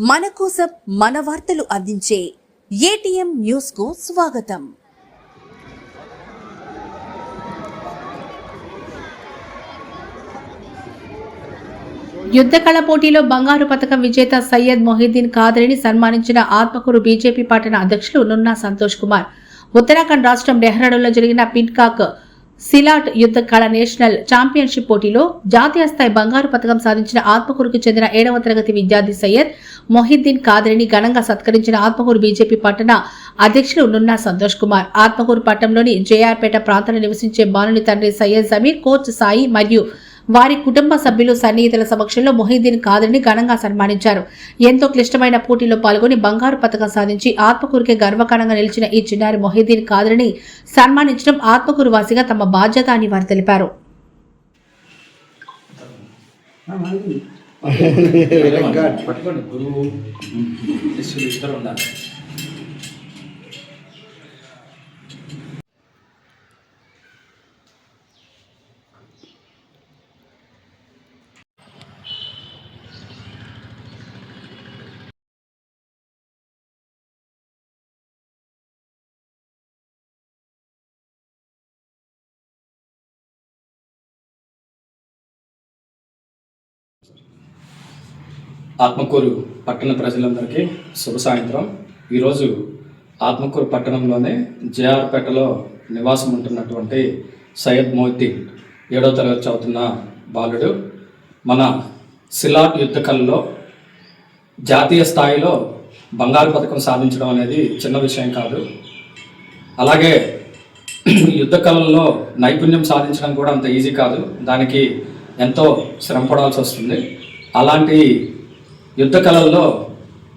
మన కోసం మన వార్తలు అందించే ఏటీఎం న్యూస్ కు స్వాగతం. యుద్ధకళ పోటీలో బంగారు పతకం విజేత సయ్యద్ మొహిద్దీన్ ఖాద్రీని సన్మానించిన ఆత్మకూరు బీజేపీ పట్టణ అధ్యక్షులు నున్నా సంతోష్ కుమార్. ఉత్తరాఖండ్ రాష్ట్రం డెహ్రాడూన్లో జరిగిన పిన్కాక్ సిలాట్ యుద్ధ కళ నేషనల్ ఛాంపియన్షిప్ పోటీలో జాతీయ స్థాయి బంగారు పతకం సాధించిన ఆత్మకూరుకు చెందిన 7వ తరగతి విద్యార్థి సయ్యద్ మొహిద్దీన్ ఖాద్రీని ఘనంగా సత్కరించిన ఆత్మకూరు బీజేపీ పట్టణ అధ్యక్షులు నున్నా సంతోష్ కుమార్. ఆత్మకూరు పట్టణంలోని జేఆర్పేట ప్రాంతంలో నివసించే బాలుని తండ్రి సయ్యద్ జమీర్, కోచ్ సాయి మరియు వారి కుటుంబ సభ్యులు సన్నిహితుల సమక్షంలో మొహిద్దీన్ ఖాద్రీని ఘనంగా సన్మానించారు. ఎంతో క్లిష్టమైన పోటీలో పాల్గొని బంగారు పతకం సాధించి ఆత్మకూరుకే గర్వకారణంగా నిలిచిన ఈ చిన్నారి మొహిద్దీన్ ఖాద్రీని సన్మానించడం ఆత్మకూరు వాసిగా తమ బాధ్యత అని వారు తెలిపారు. ఆత్మకూరు పట్టణ ప్రజలందరికీ శుభ సాయంత్రం. ఈరోజు ఆత్మకూరు పట్టణంలోనే జేఆర్పేటలో నివాసం ఉంటున్నటువంటి సయ్యద్ మొహిద్దీన్ 7వ తరగతి చదువుతున్న బాలుడు మన సిలాట్ యుద్ధ కళలో జాతీయ స్థాయిలో బంగారు పథకం సాధించడం అనేది చిన్న విషయం కాదు. అలాగే యుద్ధ కళల్లో నైపుణ్యం సాధించడం కూడా అంత ఈజీ కాదు. దానికి ఎంతో శ్రమ పడాల్సి వస్తుంది. అలాంటి యుద్ధ కళల్లో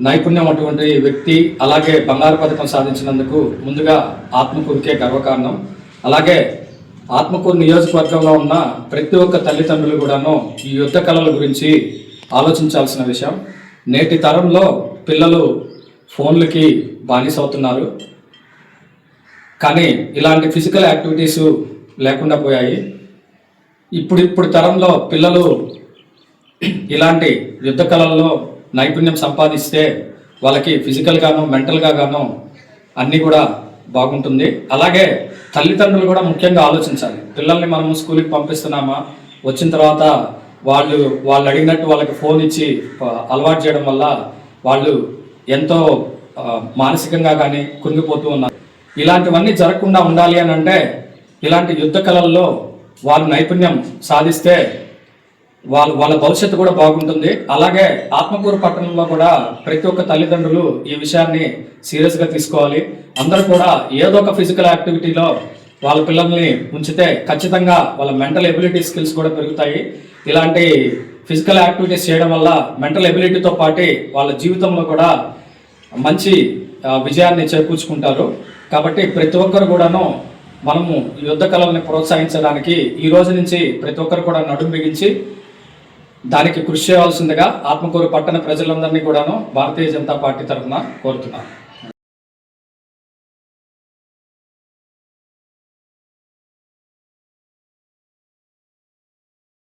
నైపుణ్యం అటువంటి వ్యక్తి అలాగే బంగారు పథకం సాధించినందుకు ముందుగా ఆత్మకూరుకే గర్వకారణం. అలాగే ఆత్మకూరు నియోజకవర్గంలో ఉన్న ప్రతి ఒక్క తల్లిదండ్రులు కూడాను ఈ యుద్ధ కళల గురించి ఆలోచించాల్సిన విషయం. నేటి తరంలో పిల్లలు ఫోన్లకి బానిసవుతున్నారు. కానీ ఇలాంటి ఫిజికల్ యాక్టివిటీస్ లేకుండా పోయాయి. ఇప్పుడు తరంలో పిల్లలు ఇలాంటి యుద్ధ కళల్లో నైపుణ్యం సంపాదిస్తే వాళ్ళకి ఫిజికల్గాను మెంటల్గాను అన్నీ కూడా బాగుంటుంది. అలాగే తల్లిదండ్రులు కూడా ముఖ్యంగా ఆలోచించాలి. పిల్లల్ని మనం స్కూల్కి పంపిస్తున్నామా, వచ్చిన తర్వాత వాళ్ళు అడిగినట్టు వాళ్ళకి ఫోన్ ఇచ్చి అలవాటు చేయడం వల్ల వాళ్ళు ఎంతో మానసికంగా కానీ కుంగిపోతూ ఉన్నారు. ఇలాంటివన్నీ జరగకుండా ఉండాలి అని అంటే ఇలాంటి యుద్ధ కళల్లో వాళ్ళు నైపుణ్యం సాధిస్తే వాళ్ళ భవిష్యత్తు కూడా బాగుంటుంది. అలాగే ఆత్మకూరు పట్టణంలో కూడా ప్రతి ఒక్క తల్లిదండ్రులు ఈ విషయాన్ని సీరియస్గా తీసుకోవాలి. అందరూ కూడా ఏదో ఒక ఫిజికల్ యాక్టివిటీలో వాళ్ళ పిల్లల్ని ఉంచితే ఖచ్చితంగా వాళ్ళ మెంటల్ ఎబిలిటీ స్కిల్స్ కూడా పెరుగుతాయి. ఇలాంటి ఫిజికల్ యాక్టివిటీస్ చేయడం వల్ల మెంటల్ ఎబిలిటీతో పాటు వాళ్ళ జీవితంలో కూడా మంచి విజయాన్ని చేకూర్చుకుంటారు. కాబట్టి ప్రతి ఒక్కరు కూడాను మనము యుద్ధ కళల్ని ప్రోత్సహించడానికి ఈ రోజు నుంచి ప్రతి ఒక్కరు కూడా నడుం బిగించి దానికి కృషి చేయాల్సిందిగా ఆత్మకూరు పట్టణ ప్రజలందరినీ కూడాను భారతీయ జనతా పార్టీ తరఫున కోరుతున్నాను.